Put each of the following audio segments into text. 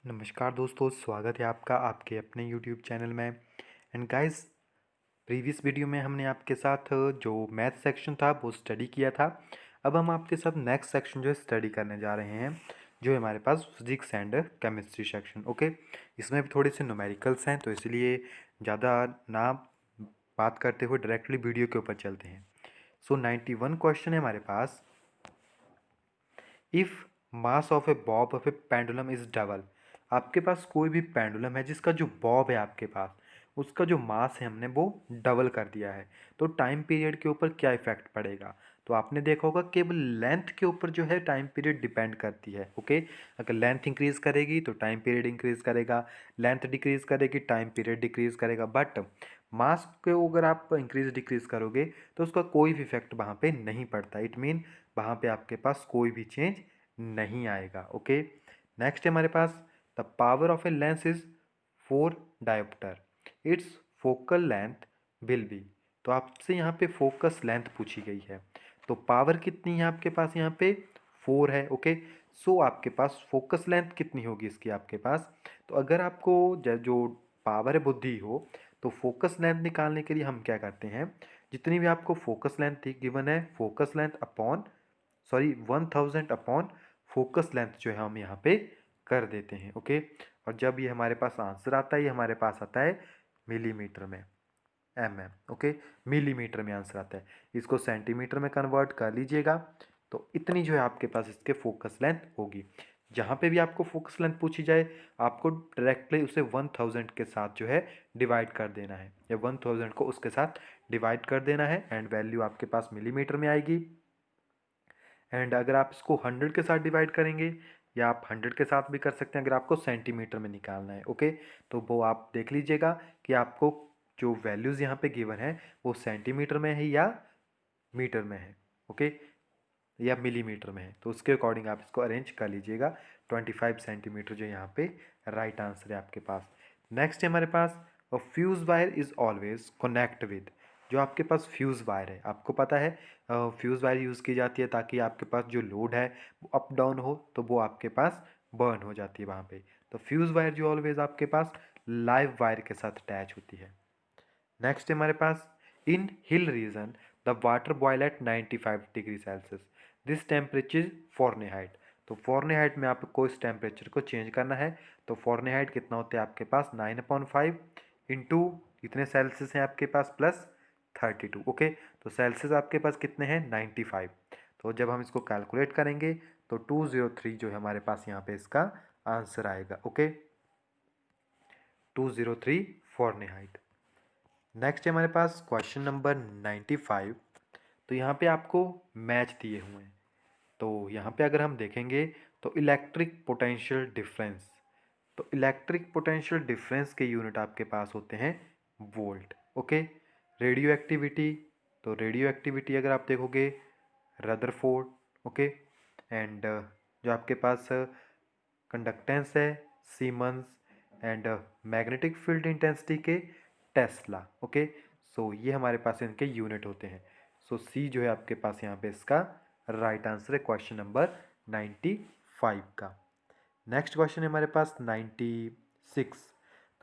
नमस्कार दोस्तों, स्वागत है आपका आपके अपने यूट्यूब चैनल में। एंड गाइस, प्रीवियस वीडियो में हमने आपके साथ जो मैथ सेक्शन था वो स्टडी किया था। अब हम आपके साथ नेक्स्ट सेक्शन जो है स्टडी करने जा रहे हैं, जो है हमारे पास physics and chemistry section. Okay, इसमें भी थोड़े से न्यूमेरिकल्स हैं, तो इसलिए ज़्यादा ना बात करते हुए डायरेक्टली वीडियो के ऊपर चलते हैं। सो 91 क्वेश्चन है हमारे पास। If mass of a bob of a pendulum is double, आपके पास कोई भी पेंडुलम है जिसका जो बॉब है आपके पास, उसका जो मास है हमने वो डबल कर दिया है, तो टाइम पीरियड के ऊपर क्या इफेक्ट पड़ेगा। तो आपने देखा होगा केवल लेंथ के ऊपर जो है टाइम पीरियड डिपेंड करती है। ओके, अगर लेंथ इंक्रीज करेगी तो टाइम पीरियड इंक्रीज करेगा, लेंथ डिक्रीज करेगी टाइम पीरियड डिक्रीज करेगा। बट मास को अगर आप इंक्रीज डिक्रीज करोगे तो उसका कोई भी इफेक्ट वहाँ पे नहीं पड़ता। इट मीन वहाँ पे आपके पास कोई भी चेंज नहीं आएगा। ओके, नेक्स्ट है हमारे पास the power of a lens is 4 dioptre, its focal length will be. तो आपसे यहाँ पे फोकस लेंथ पूछी गई है, तो पावर कितनी है आपके पास, यहाँ पे 4 है। ओके, सो आपके पास फोकस लेंथ कितनी होगी इसकी आपके पास। तो अगर आपको जो पावर है बुद्धि हो, तो फोकस लेंथ निकालने के लिए हम क्या करते हैं, जितनी भी आपको फोकस लेंथ थी गिवन है, focus length upon 1000 upon focus length जो है हम यहाँ पे कर देते हैं। ओके, और जब ये हमारे पास आंसर आता है, ये हमारे पास आता है मिलीमीटर में, ओके, मिलीमीटर में आंसर आता है। इसको सेंटीमीटर में कन्वर्ट कर लीजिएगा, तो इतनी जो है आपके पास इसके फोकस लेंथ होगी। जहाँ पे भी आपको फोकस लेंथ पूछी जाए, आपको डायरेक्टली उसे 1000 के साथ जो है डिवाइड कर देना है, या 1000 को उसके साथ डिवाइड कर देना है, एंड वैल्यू आपके पास मिलीमीटर में आएगी। एंड अगर आप इसको 100 के साथ डिवाइड करेंगे, या आप 100 के साथ भी कर सकते हैं अगर आपको सेंटीमीटर में निकालना है। ओके, तो वो आप देख लीजिएगा कि आपको जो वैल्यूज़ यहाँ पे गिवन है वो सेंटीमीटर में है या मीटर में है। ओके, या मिलीमीटर में है, तो उसके अकॉर्डिंग आप इसको अरेंज कर लीजिएगा। 25 सेंटीमीटर जो यहाँ पे राइट आंसर है आपके पास। नेक्स्ट है हमारे पास a fuse wire is always connect with. जो आपके पास फ्यूज़ वायर है, आपको पता है फ्यूज़ वायर यूज़ की जाती है ताकि आपके पास जो लोड है वो अप डाउन हो, तो वो आपके पास बर्न हो जाती है वहाँ पे। तो फ्यूज़ वायर जो ऑलवेज आपके पास लाइव वायर के साथ अटैच होती है। नेक्स्ट है हमारे पास in hill region the water boil at 95 degree Celsius, this temperature Fahrenheit. तो फॉरनहाइट में आपको इस टेम्परेचर को चेंज करना है। तो फॉरनहाइट कितना होता है आपके पास 9/5 इंटू इतने सेल्सियस हैं आपके पास प्लस 32। ओके, तो सेल्सियस आपके पास कितने हैं 95। तो जब हम इसको कैलकुलेट करेंगे तो 203 जो है हमारे पास यहाँ पे इसका आंसर आएगा। Okay, 203 Fahrenheit. नेक्स्ट है हमारे पास क्वेश्चन नंबर 95। तो यहाँ पे आपको मैच दिए हुए हैं, तो यहाँ पे अगर हम देखेंगे तो इलेक्ट्रिक पोटेंशियल डिफरेंस, तो इलेक्ट्रिक पोटेंशियल डिफरेंस के यूनिट आपके पास होते हैं वोल्ट। ओके, रेडियो एक्टिविटी, तो रेडियो एक्टिविटी अगर आप देखोगे रदरफोर्ड। ओके, एंड जो आपके पास कंडक्टेंस है Siemens, and magnetic field intensity के टेस्ला। ओके, सो ये हमारे पास इनके यूनिट होते हैं। सो सी जो है आपके पास यहाँ पे इसका राइट आंसर है क्वेश्चन नंबर 95 का। नेक्स्ट क्वेश्चन है हमारे पास 96।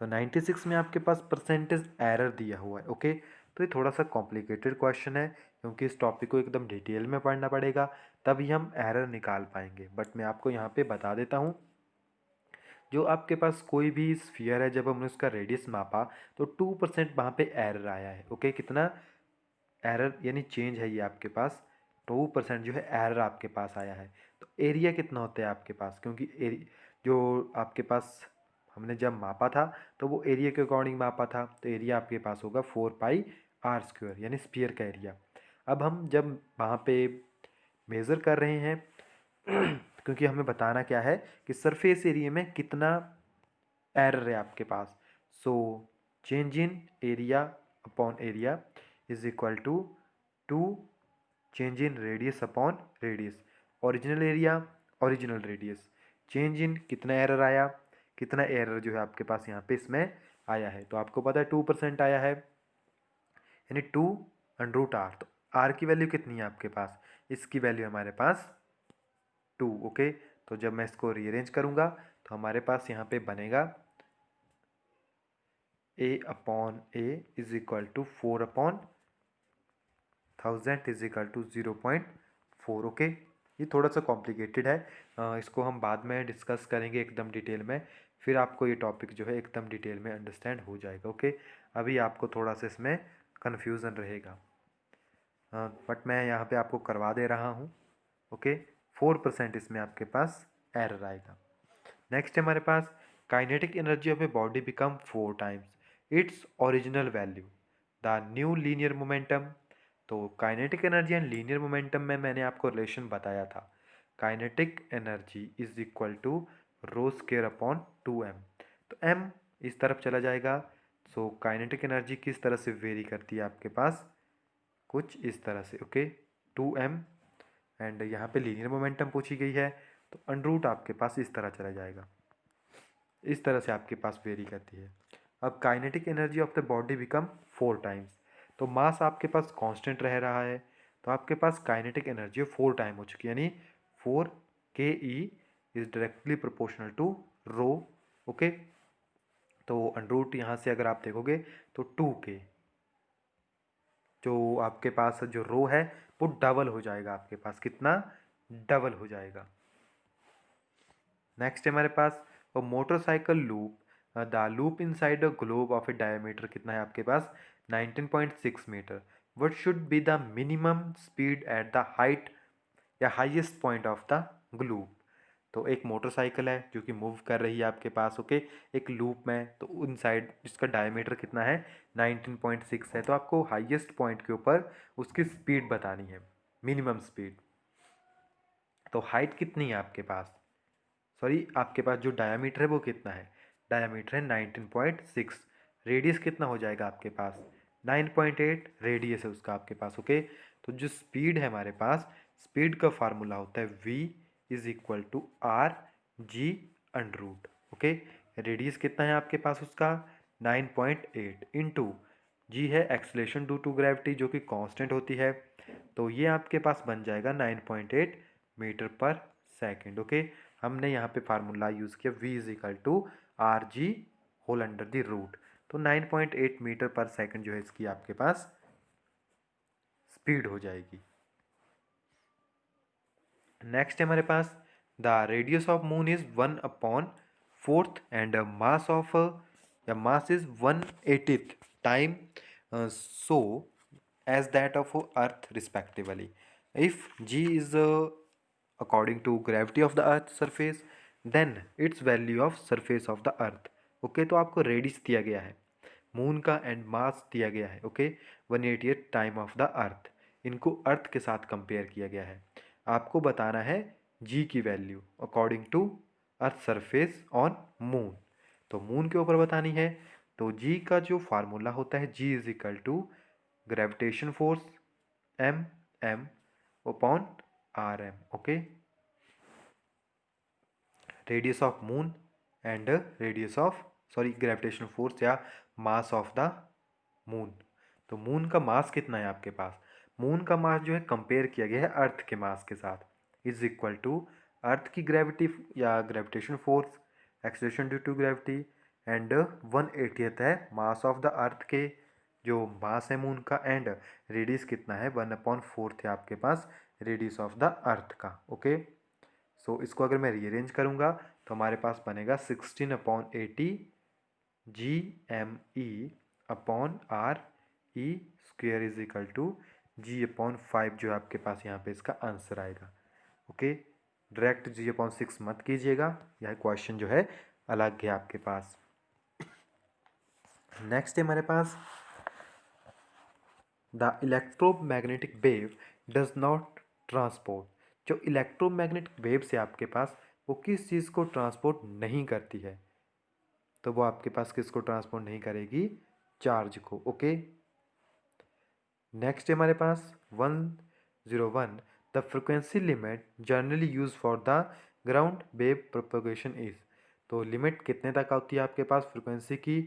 तो 96 में आपके पास परसेंटेज एरर दिया हुआ है। ओके, तो ये थोड़ा सा कॉम्प्लिकेटेड क्वेश्चन है, क्योंकि इस टॉपिक को एकदम डिटेल में पढ़ना पड़ेगा, तभी हम एरर निकाल पाएंगे। बट मैं आपको यहाँ पे बता देता हूँ, जो आपके पास कोई भी स्फीयर है, जब हमने उसका रेडियस मापा तो 2% वहाँ पे एरर आया है। ओके, कितना एरर यानी चेंज है ये आपके पास 2% जो है एरर आपके पास आया है। तो एरिया कितना होता है आपके पास, क्योंकि जो आपके पास हमने जब मापा था तो वो एरिया के अकॉर्डिंग मापा था, तो एरिया आपके पास होगा 4πr² यानी स्फीयर का एरिया। अब हम जब वहाँ पे मेज़र कर रहे हैं क्योंकि हमें बताना क्या है कि सरफेस एरिया में कितना एरर है आपके पास। So change in area upon area is equal to 2 change in radius upon radius, original area original radius, change in कितना एरर आया, कितना एरर जो है आपके पास यहाँ पे इसमें आया है। तो आपको पता है 2% आया है, यानी 2√r। तो r की वैल्यू कितनी है आपके पास, इसकी वैल्यू हमारे पास 2। ओके, तो जब मैं इसको रीअरेंज करूँगा तो हमारे पास यहाँ पे बनेगा A upon A is equal to 4 upon 1000 is equal to 0.4। Okay, ये थोड़ा सा कॉम्प्लिकेटेड है, इसको हम बाद में डिस्कस करेंगे एकदम डिटेल में, फिर आपको ये टॉपिक जो है एकदम डिटेल में अंडरस्टैंड हो जाएगा। ओके, अभी आपको थोड़ा सा इसमें कन्फ्यूज़न रहेगा, बट मैं यहाँ पे आपको करवा दे रहा हूँ। ओके, 4% इसमें आपके पास एरर आएगा। नेक्स्ट है हमारे पास kinetic energy of a body become 4 times its original value the new linear momentum. तो kinetic energy and linear momentum में मैंने आपको रिलेशन बताया था। Kinetic energy is equal to rho square upon 2m। तो m इस तरफ चला जाएगा। सो काइनेटिक एनर्जी किस तरह से वेरी करती है आपके पास, कुछ इस तरह से। ओके, 2m एंड यहाँ पे लीनियर मोमेंटम पूछी गई है, तो अंडरूट आपके पास इस तरह चला जाएगा, इस तरह से आपके पास वेरी करती है। अब kinetic energy of the body become 4 times, तो मास आपके पास कांस्टेंट रह रहा है, तो आपके पास काइनेटिक एनर्जी 4 टाइम हो चुकी है, यानी 4 ke is directly proportional to rho. Okay, तो अंडरूट यहाँ से अगर आप देखोगे तो 2k, जो आपके पास जो रो है वो डबल हो जाएगा, आपके पास कितना डबल हो जाएगा। नेक्स्ट है हमारे पास motorcycle loop, the loop inside a globe of a diameter कितना है आपके पास 19.6 metre. What should be the minimum speed at the height या highest point of the globe. तो एक मोटरसाइकिल है जो कि मूव कर रही है आपके पास, ओके, एक लूप में, तो इनसाइड जिसका डायमीटर कितना है 19.6 है, तो आपको हाईएस्ट पॉइंट के ऊपर उसकी स्पीड बतानी है, मिनिमम स्पीड। तो हाइट कितनी है आपके पास, सॉरी आपके पास जो डायामीटर है वो कितना है, डायामीटर है 19.6, रेडियस कितना हो जाएगा आपके पास 9.8 रेडियस है उसका आपके पास। ओके, तो जो स्पीड है हमारे पास, स्पीड का फार्मूला होता है v is equal to R G under root. Okay, radius कितना है आपके पास उसका 9.8 इंटू जी है एक्सलेशन ड्यू टू ग्रेविटी जो कि कांस्टेंट होती है, तो ये आपके पास बन जाएगा 9.8 मीटर पर सेकेंड। ओके, हमने यहाँ पे फार्मूला यूज़ किया v is equal to R G whole under the root, तो 9.8 मीटर पर सेकंड जो है इसकी आपके पास स्पीड हो जाएगी। नेक्स्ट है हमारे पास the radius of moon is 1/4 and mass of या mass is 1/80 time so as that of earth respectively if g is according to gravity of the earth surface then its value of surface of the earth। Okay, तो आपको radius दिया गया है, moon का and mass दिया गया है। Okay, 180th time of the earth, इनको अर्थ के साथ कंपेयर किया गया है, आपको बताना है जी की value according to earth surface on moon, तो मून के ऊपर बतानी है। तो जी का जो फार्मूला होता है g is equal to gravitation force M M upon R M. Okay, radius of moon and radius of sorry gravitational force या मास ऑफ द मून। तो मून का मास कितना है आपके पास, मून का मास जो है कंपेयर किया गया है अर्थ के मास के साथ, इज इक्वल टू अर्थ की ग्रेविटी या gravitation force acceleration due to gravity and 1/80th है मास ऑफ द अर्थ के जो मास है मून का, एंड रेडियस कितना है 1/4 है आपके पास रेडियस ऑफ द अर्थ का। ओके, सो इसको अगर मैं रीअरेंज करूँगा तो हमारे पास बनेगा 16/80 G M E upon R E square is equal to g/5 जो है आपके पास यहाँ पे इसका आंसर आएगा। ओके, डायरेक्ट g/6 मत कीजिएगा, यह क्वेश्चन जो है अलग है आपके पास। नेक्स्ट है हमारे पास the electromagnetic wave does not transport, जो इलेक्ट्रोमैग्नेटिक वेव्स है आपके पास वो किस चीज़ को ट्रांसपोर्ट नहीं करती है, तो वो आपके पास किसको ट्रांसपोर्ट नहीं करेगी, चार्ज को। ओके, नेक्स्ट है हमारे पास 101 the frequency limit generally use for the ground wave propagation is, तो लिमिट कितने तक होती है आपके पास फ्रिक्वेंसी की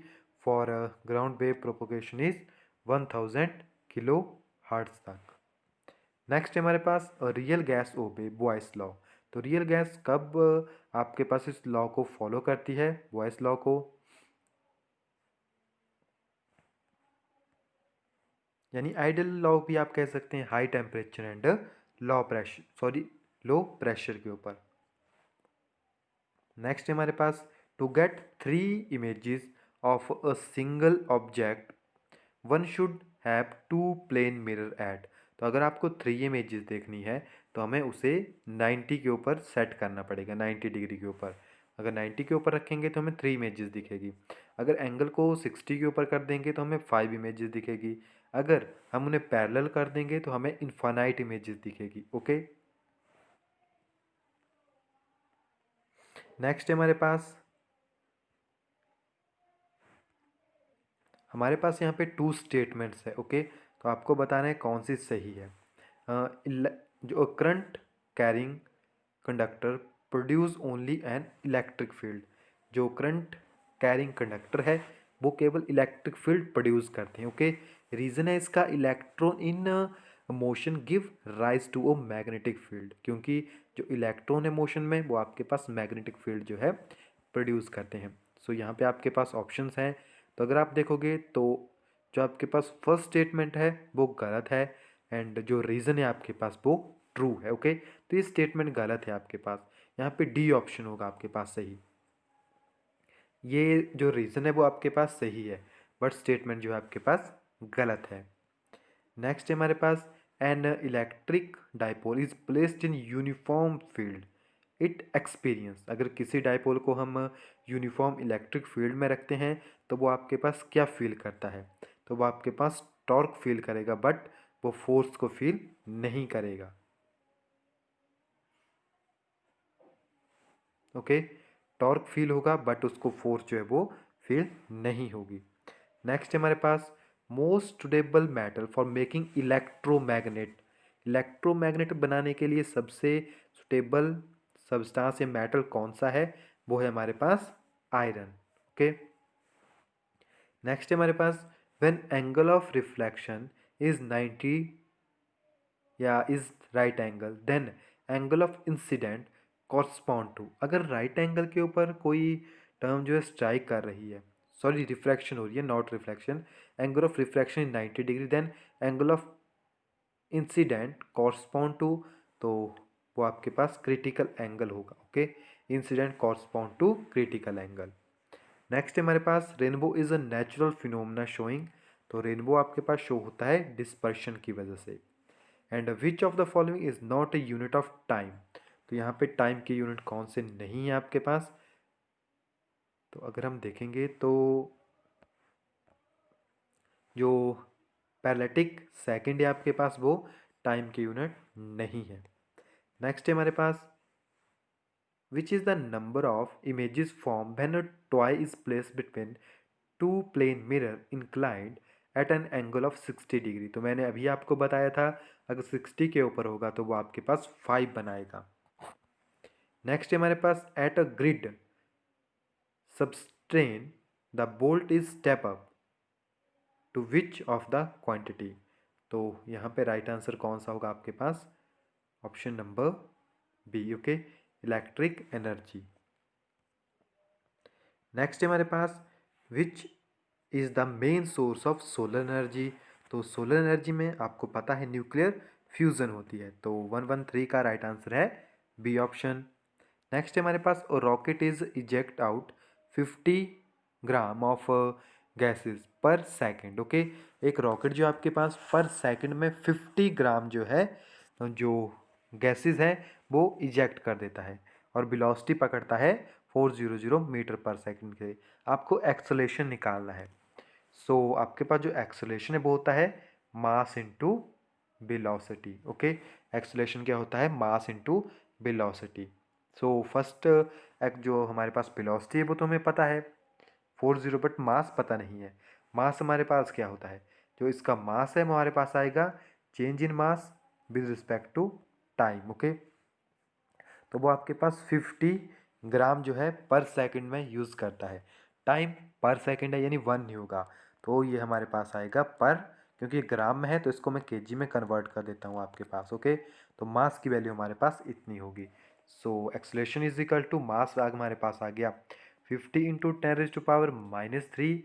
for ground wave propagation is 1000 kilohertz तक। नेक्स्ट है हमारे पास real gas obey Boyle's law, तो रियल गैस कब आपके पास इस लॉ को फॉलो करती है, बॉयस लॉ को, यानी आइडियल लॉ भी आप कह सकते हैं, high temperature and low pressure के ऊपर। नेक्स्ट हमारे पास, to get 3 images of a single object one should have 2 plane mirror at. तो अगर आपको 3 images देखनी है तो हमें उसे 90 के ऊपर सेट करना पड़ेगा, 90 डिग्री के ऊपर। अगर 90 के ऊपर रखेंगे तो हमें 3 images दिखेगी। अगर एंगल को 60 के ऊपर कर देंगे तो हमें 5 images दिखेगी। अगर हम उन्हें पैरेलल कर देंगे तो हमें इन्फानाइट इमेजेस दिखेगी। ओके, नेक्स्ट हमारे पास यहाँ पे 2 स्टेटमेंट्स है। ओके, तो आपको बताना है कौन सी सही है। जो current carrying conductor produce only an electric field. जो करंट कैरिंग कंडक्टर है वो केवल इलेक्ट्रिक फील्ड प्रोड्यूस करते हैं। ओके, रीज़न है इसका, electron in motion give rise to a magnetic field, क्योंकि जो इलेक्ट्रॉन है मोशन में वो आपके पास मैग्नेटिक फील्ड जो है प्रोड्यूस करते हैं। सो यहाँ पे आपके पास ऑप्शंस हैं। तो अगर आप देखोगे तो जो आपके पास फर्स्ट स्टेटमेंट है वो गलत है, एंड जो रीज़न है आपके पास वो ट्रू है। ओके, तो ये स्टेटमेंट गलत है आपके पास। यहाँ पे डी ऑप्शन होगा आपके पास सही। ये जो रीज़न है वो आपके पास सही है, बट स्टेटमेंट जो है आपके पास गलत है। नेक्स्ट है हमारे पास, an electric dipole is placed in uniform field it experience. अगर किसी डाइपोल को हम यूनिफॉर्म इलेक्ट्रिक फील्ड में रखते हैं तो वो आपके पास क्या फील करता है, तो वो आपके पास टॉर्क फील करेगा, बट वो फोर्स को फील नहीं करेगा। ओके, टॉर्क फील होगा बट उसको फोर्स जो है वो फील नहीं होगी। नेक्स्ट हमारे पास, most suitable metal for making electromagnet. Electromagnet बनाने के लिए सबसे सुटेबल सब्सटेंस या मेटल कौन सा है, वो है हमारे पास आयरन। ओके, नेक्स्ट हमारे पास, when angle of reflection is 90 या is right angle then angle of incidence correspond to. अगर राइट एंगल के ऊपर कोई टर्म जो है स्ट्राइक कर रही है, सॉरी रिफ्रैक्शन हो रही है, not reflection, angle of refraction is 90 degree, then angle of incidence correspond to, तो वो आपके पास क्रिटिकल एंगल होगा। Okay, incident correspond to critical angle. Next हमारे पास, rainbow is a natural phenomena showing. तो रेनबो आपके पास शो होता है डिस्पर्शन की वजह से। And which of the following is not a unit of time. तो यहाँ पे टाइम की यूनिट कौन से नहीं है आपके पास, तो अगर हम देखेंगे तो जो पैरेलैटिक सेकंड है आपके पास वो टाइम की यूनिट नहीं है। नेक्स्ट है हमारे पास, which is the number of images form when a toy is placed between 2 plane mirror inclined at an angle of 60 degree. तो मैंने अभी आपको बताया था अगर 60 के ऊपर होगा तो वो आपके पास 5 बनाएगा। नेक्स्ट है हमारे पास, at a grid substation the volt is step up to which of the quantity. तो यहाँ पे राइट आंसर कौन सा होगा आपके पास, option number B. Okay, electric energy. Next हमारे पास, which is the main source of solar energy. तो सोलर एनर्जी में आपको पता है न्यूक्लियर फ्यूज़न होती है, तो 113 का राइट आंसर है बी ऑप्शन। नेक्स्ट हमारे पास, rocket is eject out 50 gram of gases per second. Okay, एक रॉकेट जो आपके पास पर सेकंड में 50 ग्राम जो है जो गैसेस है वो इजेक्ट कर देता है, और वेलोसिटी पकड़ता है 400 मीटर पर सेकंड के। आपको एक्सेलेरेशन निकालना है। सो आपके पास जो एक्सेलेरेशन है वो होता है mass into velocity. Okay, acceleration क्या होता है, mass into velocity. So first जो हमारे पास वेलोसिटी है वो तो हमें पता है 40, बट मास पता नहीं है। मास हमारे पास क्या होता है, जो इसका मास है हमारे पास आएगा change in mass with respect to time. Okay, तो वो आपके पास 50 ग्राम जो है पर सेकंड में यूज़ करता है। टाइम पर सेकंड है यानी 1 नहीं होगा, तो ये हमारे पास आएगा पर, क्योंकि ग्राम में है तो इसको मैं केजी में कन्वर्ट कर देता हूँ आपके पास। ओके, तो मास की वैल्यू हमारे पास इतनी होगी। So acceleration is equal to mass हमारे पास आ गया 50 into 10⁻³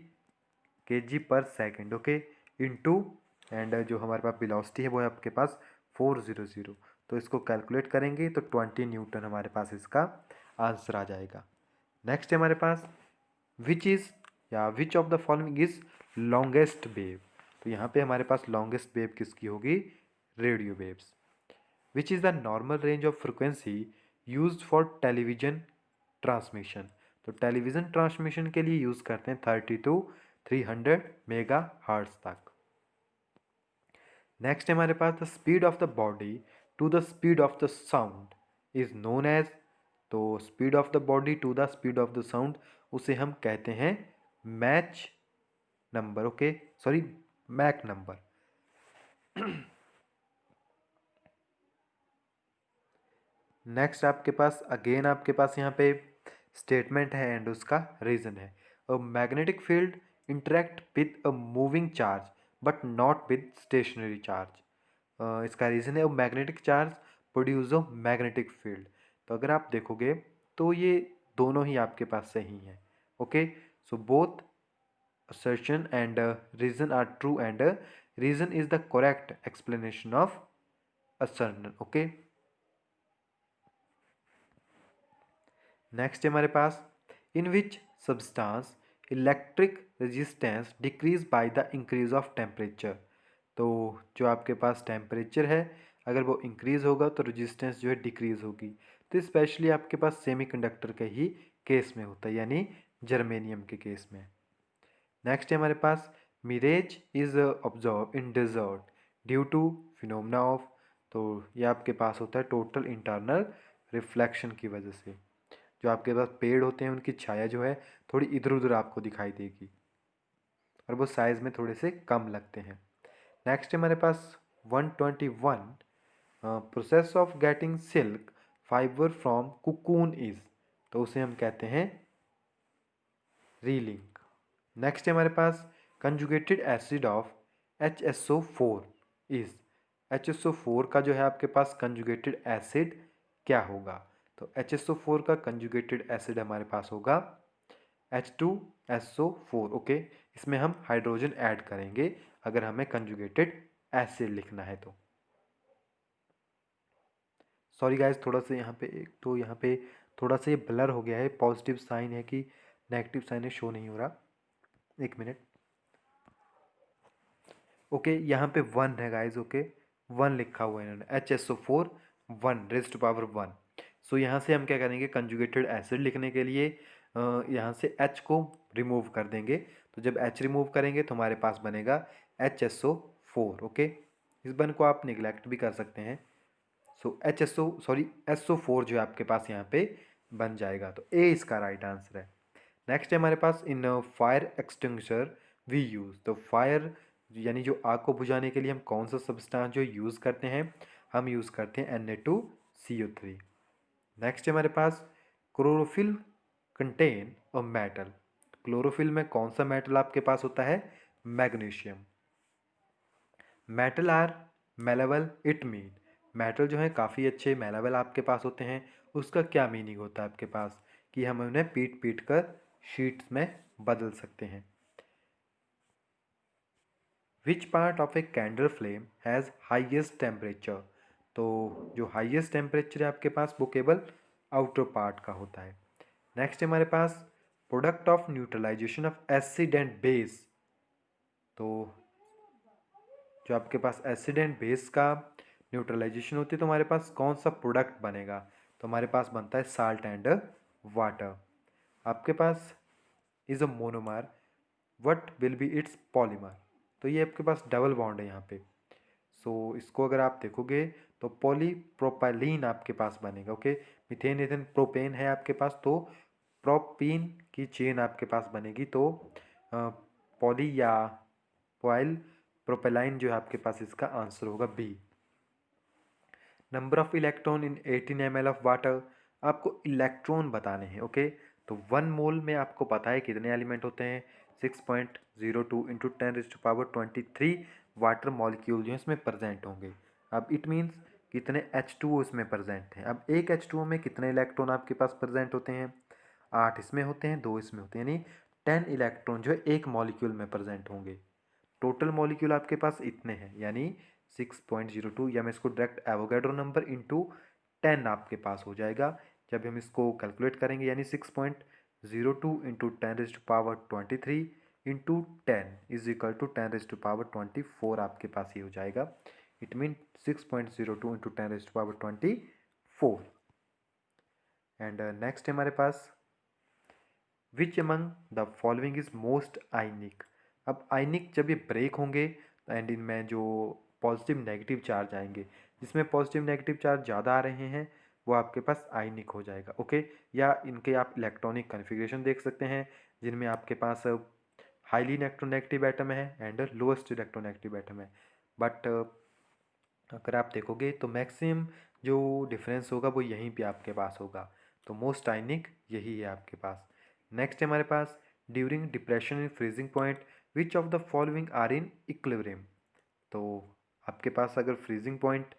kg/s, okay, into and जो हमारे पास वेलोसिटी है वो है आपके पास 400। तो इसको कैलकुलेट करेंगे तो 20 न्यूटन हमारे पास इसका आंसर आ जाएगा। नेक्स्ट है हमारे पास which of the following is longest wave. तो यहाँ पे हमारे पास लॉन्गेस्ट वेव किसकी होगी, radio waves. Which is the normal range of frequency used for television transmission. तो टेलीविज़न ट्रांसमिशन के लिए यूज़ करते हैं 30 to 300 मेगा हर्ट्ज तक। नेक्स्ट है हमारे पास the speed of the body to the speed of the sound is known as. तो speed of the body to the speed of the sound उसे हम कहते हैं match number, okay, sorry Mach number. Next आपके पास again आपके पास यहाँ पे स्टेटमेंट है एंड उसका रीज़न है। A magnetic field interact with a moving charge but not with stationary charge. इसका रीज़न है magnetic charge produce a magnetic field. तो अगर आप देखोगे तो ये दोनों ही आपके पास सही हैं, okay. So both assertion and reason are true and reason is the correct explanation of assertion, okay। Next है हमारे पास in which substance electric resistance decrease by the increase of temperature. तो जो आपके पास टेम्परेचर है अगर वो इंक्रीज़ होगा तो रेजिस्टेंस जो है डिक्रीज़ होगी। तो स्पेशली आपके पास सेमीकंडक्टर के ही केस में होता है, यानी जर्मेनियम के केस में। नेक्स्ट है हमारे पास mirage is observe in desert due to phenomena of. तो ये आपके पास होता है टोटल इंटरनल रिफ्लेक्शन की वजह से। जो आपके पास पेड़ होते हैं उनकी छाया जो है थोड़ी इधर उधर आपको दिखाई देगी और वो साइज़ में थोड़े से कम लगते हैं। नेक्स्ट है हमारे पास 121 process of getting silk fibre from cocoon is. तो उसे हम कहते हैं रीलिंग। नेक्स्ट है हमारे पास conjugated acid of HSO4 is. HSO4 का जो है आपके पास कंजुगेटेड एसिड क्या होगा। तो HSO4 का कंजुगेटेड एसिड हमारे पास होगा H2SO4, ओके। इसमें हम हाइड्रोजन ऐड करेंगे अगर हमें कंजुगेटेड एसिड लिखना है तो। सॉरी गाइस, थोड़ा सा यहाँ पे एक तो यहाँ पे थोड़ा सा ये ब्लर हो गया है, पॉजिटिव साइन है कि नेगेटिव साइन है, शो नहीं हो रहा, एक मिनट। ओके, यहाँ पे 1 है गाइस, ओके 1 लिखा हुआ है इन्होंने, HSO4 1⁻1। सो यहाँ से हम क्या करेंगे, कंजुगेटेड एसिड लिखने के लिए यहाँ से H को रिमूव कर देंगे। तो जब H रिमूव करेंगे तो हमारे पास बनेगा HSO4, ओके। इस वन को आप निगलेक्ट भी कर सकते हैं। सो SO4 जो है आपके पास यहाँ पे बन जाएगा। तो ए इसका राइट आंसर है। नेक्स्ट है हमारे पास in fire extinguisher we use. तो फायर यानी जो आग को बुझाने के लिए हम कौन सा सब्सटेंस जो यूज़ करते हैं, हम यूज़ करते हैं Na2CO3। नेक्स्ट है हमारे पास क्लोरोफिल कंटेन अ मेटल। क्लोरोफिल में कौन सा मेटल आपके पास होता है, magnesium. Metal are malleable it mean. Metal जो है काफ़ी अच्छे मेलेबल आपके पास होते हैं, उसका क्या मीनिंग होता है आपके पास कि हम उन्हें पीट पीट कर शीट्स में बदल सकते हैं। Which part of a candle flame has highest temperature. तो जो हाइएस्ट टेम्परेचर है आपके पास वो केवल आउटर पार्ट का होता है। नेक्स्ट है हमारे पास product of neutralization of acid and base. तो जो आपके पास एसिड एंड बेस का न्यूट्रलाइजेशन होती है तो हमारे पास कौन सा प्रोडक्ट बनेगा, तो हमारे पास बनता है साल्ट एंड वाटर। आपके पास is a monomer, what will be its polymer. तो ये आपके पास डबल बॉन्ड है यहाँ पे। सो इसको अगर आप देखोगे तो पॉलीप्रोपाइलीन आपके पास बनेगा, ओके। मीथेन इथेन प्रोपेन है आपके पास, तो प्रोपीन की चेन आपके पास बनेगी। तो पॉली या पॉइल प्रोपेलाइन जो है आपके पास इसका आंसर होगा B. Number of electron in 18 ml of water. आपको इलेक्ट्रॉन बताने हैं, ओके। तो 1 मोल में आपको पता है कितने एलिमेंट होते हैं, 6.02 इंटू 10⁻23 वाटर मॉलिक्यूल जो है इसमें प्रेजेंट होंगे। अब इट मीन्स कितने H2O इसमें प्रेजेंट हैं। अब एक H2O में कितने इलेक्ट्रॉन आपके पास प्रेजेंट होते हैं, 8 इसमें होते हैं, 2 इसमें होते हैं, यानी 10 इलेक्ट्रॉन जो है एक मॉलिक्यूल में प्रेजेंट होंगे। टोटल मॉलिक्यूल आपके पास इतने हैं, यानी 6.02, या मैं इसको डायरेक्ट एवोगैड्रो नंबर इंटू 10 आपके पास हो जाएगा जब हम इसको कैलकुलेट करेंगे, यानी 6.02 into 10⁻23 into 10 is equal to 10⁻24 आपके पास ये हो जाएगा। It mean 6.02 into 10⁻24। And next हमारे पास which among the following is most ionic. अब आयनिक जब ये ब्रेक होंगे एंड इनमें जो पॉजिटिव नेगेटिव चार्ज आएंगे, जिसमें पॉजिटिव नेगेटिव चार्ज ज़्यादा आ रहे हैं वो आपके पास आयनिक हो जाएगा। ओके, या इनके आप इलेक्ट्रॉनिक कन्फिग्रेशन देख सकते हैं जिनमें आपके पास हाईली इलेक्ट्रोनेगेटिव एटम है एंड लोएस्ट इलेक्ट्रोनेगेटिव एटम है। बट अगर आप देखोगे तो मैक्सिमम जो डिफरेंस होगा वो यहीं पे आपके पास होगा, तो मोस्ट आयनिक यही है आपके पास। नेक्स्ट है हमारे पास during depression in freezing point which of the following are in equilibrium. तो आपके पास अगर फ्रीजिंग पॉइंट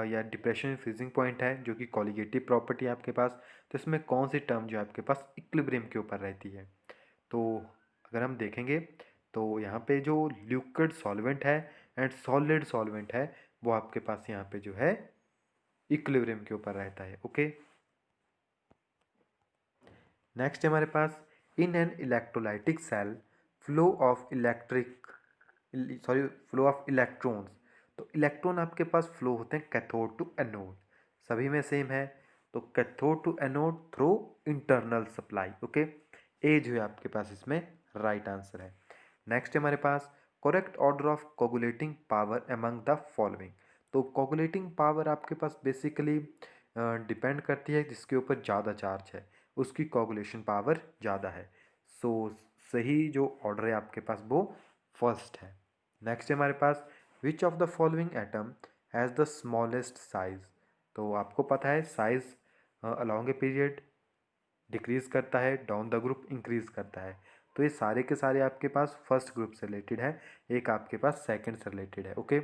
या डिप्रेशन इन फ्रीजिंग पॉइंट है जो कि कॉलिगेटिव प्रॉपर्टी है आपके पास, तो इसमें कौन सी टर्म जो है आपके पास इक्विलिब्रियम के ऊपर रहती है। तो अगर हम देखेंगे तो यहाँ पे जो लिक्विड सॉल्वेंट है एंड सॉलिड सॉल्वेंट है वो आपके पास यहाँ पे जो है इक्विलिब्रियम के ऊपर रहता है। ओके, नेक्स्ट हमारे पास in an electrolytic cell flow of flow of electrons. तो इलेक्ट्रॉन आपके पास फ्लो होते हैं कैथोड टू एनोड, सभी में सेम है, तो cathode to anode through internal supply. Okay, ए जो है आपके पास इसमें राइट आंसर है। नेक्स्ट हमारे पास correct order of coagulating power among the following. तो कोगुलेटिंग पावर आपके पास बेसिकली डिपेंड करती है जिसके ऊपर ज़्यादा चार्ज है उसकी कोगुलेशन पावर ज़्यादा है। सो सही जो ऑर्डर है आपके पास वो फर्स्ट है। नेक्स्ट है हमारे पास which of the following atom has the smallest size. तो आपको पता है size along a period decrease करता है, डाउन द ग्रुप इंक्रीज करता है, तो ये सारे के सारे आपके पास फर्स्ट ग्रुप से रिलेटेड है, एक आपके पास सेकंड से रिलेटेड है। ओके,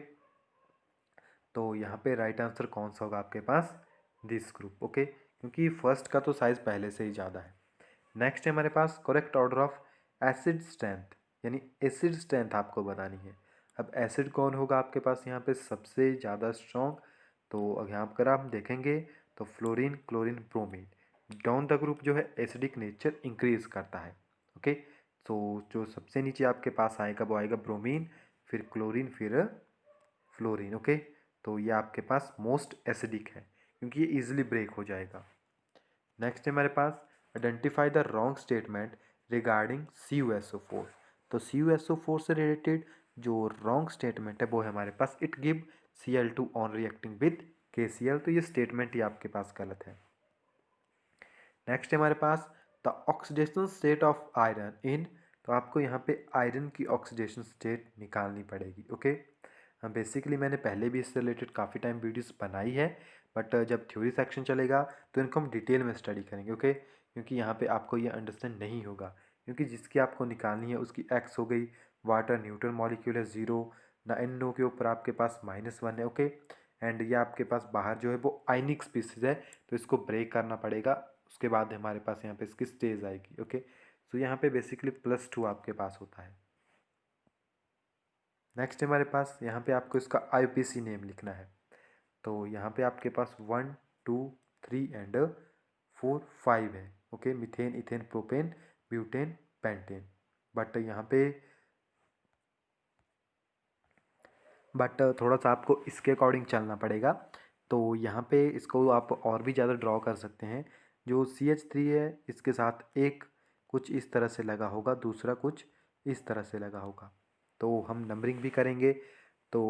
तो यहाँ पे राइट आंसर कौन सा होगा आपके पास, दिस ग्रुप। ओके, क्योंकि फर्स्ट का तो साइज पहले से ही ज़्यादा है। नेक्स्ट है हमारे पास correct order of acid strength, यानी एसिड स्ट्रेंथ आपको बतानी है। अब एसिड कौन होगा आपके पास यहाँ पे सबसे ज़्यादा स्ट्रॉन्ग, तो यहाँ पर आप देखेंगे तो fluorine, chlorine, bromine, down the group जो है एसिडिक नेचर इंक्रीज करता है। ओके, तो जो सबसे नीचे आपके पास आएगा वो आएगा ब्रोमीन, फिर क्लोरीन, फिर फ्लोरीन। ओके, तो ये आपके पास मोस्ट एसिडिक है क्योंकि ये इजीली ब्रेक हो जाएगा। नेक्स्ट है हमारे पास identify the wrong statement regarding CuSO4। तो CuSO4 से रिलेटेड जो रॉन्ग स्टेटमेंट है वो है हमारे पास it give Cl2 on reacting with KCl। तो ये स्टेटमेंट ही आपके पास गलत है। नेक्स्ट है हमारे पास the oxidation state of iron in. तो आपको यहाँ पे आयरन की ऑक्सीडेशन स्टेट निकालनी पड़ेगी। ओके, बेसिकली मैंने पहले भी इससे रिलेटेड काफ़ी टाइम वीडियोस बनाई है, बट जब थ्योरी सेक्शन चलेगा तो इनको हम डिटेल में स्टडी करेंगे। ओके, क्योंकि यहाँ पे आपको ये अंडरस्टैंड नहीं होगा, क्योंकि जिसकी आपको निकालनी है उसकी एक्स हो गई, वाटर न्यूट्रल मॉलिक्यूल है 0, ना NO के ऊपर आपके पास -1 है। ओके, एंड ये आपके पास बाहर जो है वो आयनिक स्पीसीज है, तो इसको ब्रेक करना पड़ेगा, उसके बाद हमारे पास यहाँ पे इसकी स्टेज आएगी। ओके, सो यहाँ पे बेसिकली +2 आपके पास होता है। नेक्स्ट हमारे पास यहाँ पे आपको इसका IUPAC नेम लिखना है। तो यहाँ पे आपके पास 1 2 3 एंड 4 5 है। Okay, methane, ethane, propane, butane, pentane. But थोड़ा सा आपको इसके अकॉर्डिंग चलना पड़ेगा। तो यहाँ पे इसको आप और भी ज़्यादा ड्रॉ कर सकते हैं। जो CH3 है इसके साथ एक कुछ इस तरह से लगा होगा, दूसरा कुछ इस तरह से लगा होगा, तो हम नंबरिंग भी करेंगे। तो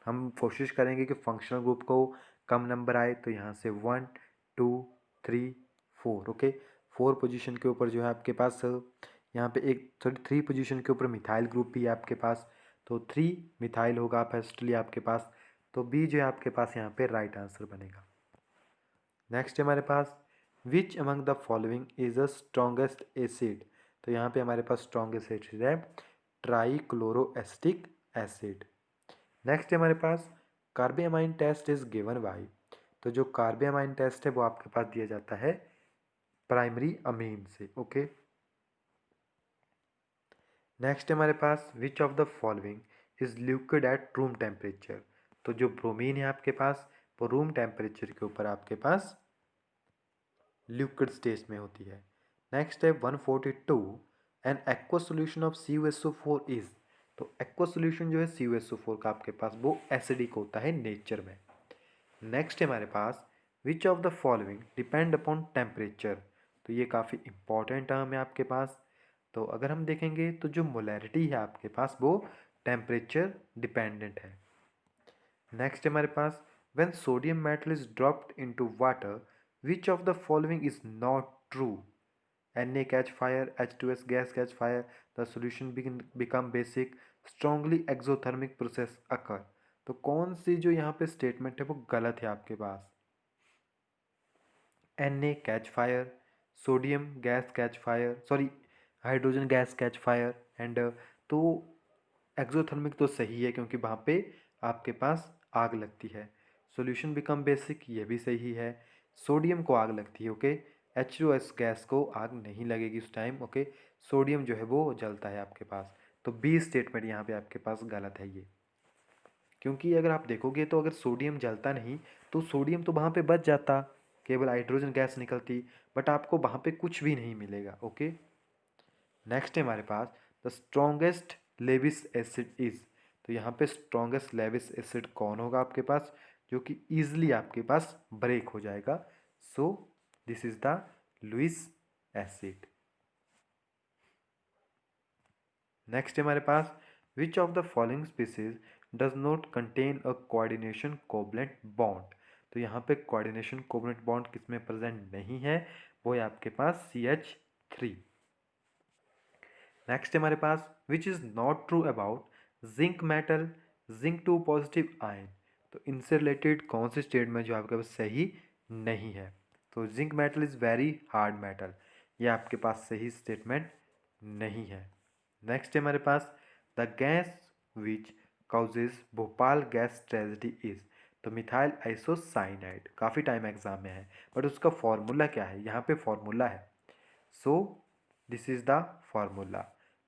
हम कोशिश करेंगे कि फंक्शनल ग्रुप को कम नंबर आए, तो यहाँ से 1 2 3 4। ओके, 4 पोजीशन के ऊपर जो है आपके पास यहाँ पे एक 3 पोजीशन के ऊपर मिथाइल ग्रुप भी है आपके पास, तो 3 मिथाइल होगा फर्स्टली आपके पास, तो बी जो है आपके पास यहाँ पे राइट आंसर बनेगा। नेक्स्ट हमारे पास which among the following is the strongest acid. तो यहाँ पे हमारे पास स्ट्रॉन्गेस्ट एसिड है ट्राईक्लोरोएसिटिक एसिड। नेक्स्ट हमारे पास कार्बियामाइन टेस्ट इज गिवन बाई, तो जो कार्बियामाइन टेस्ट है वो आपके पास दिया जाता है प्राइमरी अमीन से। ओके, नेक्स्ट हमारे पास which of the following is liquid at room temperature, तो जो ब्रोमीन है आपके पास वो रूम टेम्परेचर के ऊपर आपके पास लिक्विड स्टेज में होती है। नेक्स्ट है 142, N aqua solution of CuSO4 is, तो एक्वा सोल्यूशन जो है CuSO4 का आपके पास वो एसिडिक होता है नेचर में। नेक्स्ट है हमारे पास which of the following depend upon temperature, तो ये काफ़ी इंपॉर्टेंट टर्म है आपके पास। तो अगर हम देखेंगे तो जो मोलैरिटी है आपके पास वो टेम्परेचर डिपेंडेंट है। नेक्स्ट है हमारे पास when sodium metal is dropped into water which of the following is not true, Na catch fire, H2S gas catch fire, the solution become basic, strongly exothermic process occur, तो कौन सी जो यहाँ पे statement है वो गलत है आपके पास। Na catch fire, sodium gas catch fire, sorry hydrogen gas catch fire and, तो एक्सोथर्मिक तो सही है क्योंकि वहाँ पे आपके पास आग लगती है। सॉल्यूशन बिकम बेसिक, ये भी सही है। सोडियम को आग लगती है, ओके। H2S गैस को आग नहीं लगेगी उस टाइम, ओके। सोडियम जो है वो जलता है आपके पास, तो बी स्टेटमेंट यहाँ पे आपके पास गलत है ये, क्योंकि अगर आप देखोगे तो अगर सोडियम जलता नहीं तो सोडियम तो वहाँ पे बच जाता, केवल हाइड्रोजन गैस निकलती, बट आपको वहाँ पे कुछ भी नहीं मिलेगा, ओके। नेक्स्ट है हमारे पास the strongest Lewis acid is, तो यहाँ पे स्ट्रॉन्गेस्ट लेविस एसिड कौन होगा आपके पास जो कि ईजिली आपके पास ब्रेक हो जाएगा, so this is the Lewis acid. Next है हमारे पास which of the following species does not contain a coordination covalent bond, तो यहाँ पे कोऑर्डिनेशन कोवलेंट बॉन्ड किसमें प्रेजेंट नहीं है, वो है आपके पास CH3। नेक्स्ट हमारे पास which is not true about zinc metal, zinc two positive ion, तो इनसे रिलेटेड कौन सी स्टेटमेंट जो आपके पास सही नहीं है, तो zinc metal is very hard metal, ये आपके पास सही स्टेटमेंट नहीं है। नेक्स्ट है हमारे पास the gas which causes Bhopal gas tragedy is, तो मिथाइल आइसोसाइनाइड, काफ़ी टाइम एग्जाम में है बट उसका फॉर्मूला क्या है, यहाँ पे फॉर्मूला है, सो this is the formula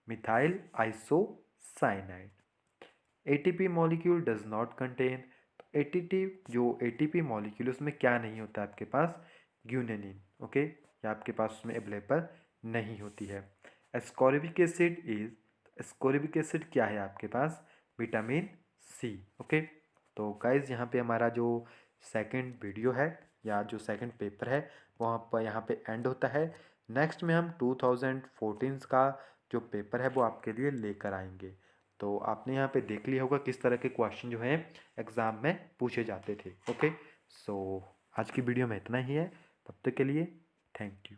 methyl isocyanide. ATP molecule does not contain, ATP जो ATP मॉलिक्यूल उसमें क्या नहीं होता आपके पास, ग्यूनेनिन, ओके, या आपके पास उसमें अवेलेबल नहीं होती है। Ascorbic acid is, ascorbic acid क्या है आपके पास, विटामिन C, ओके। तो गाइज यहाँ पे हमारा जो सेकंड वीडियो है या जो सेकंड पेपर है वहाँ पर यहाँ पे एंड होता है। नेक्स्ट में हम 2014 का जो पेपर है वो आपके लिए लेकर आएंगे। तो आपने यहाँ पे देख लिया होगा किस तरह के क्वेश्चन जो हैं एग्ज़ाम में पूछे जाते थे, ओके। सो आज की वीडियो में इतना ही है, तब तक के लिए थैंक यू।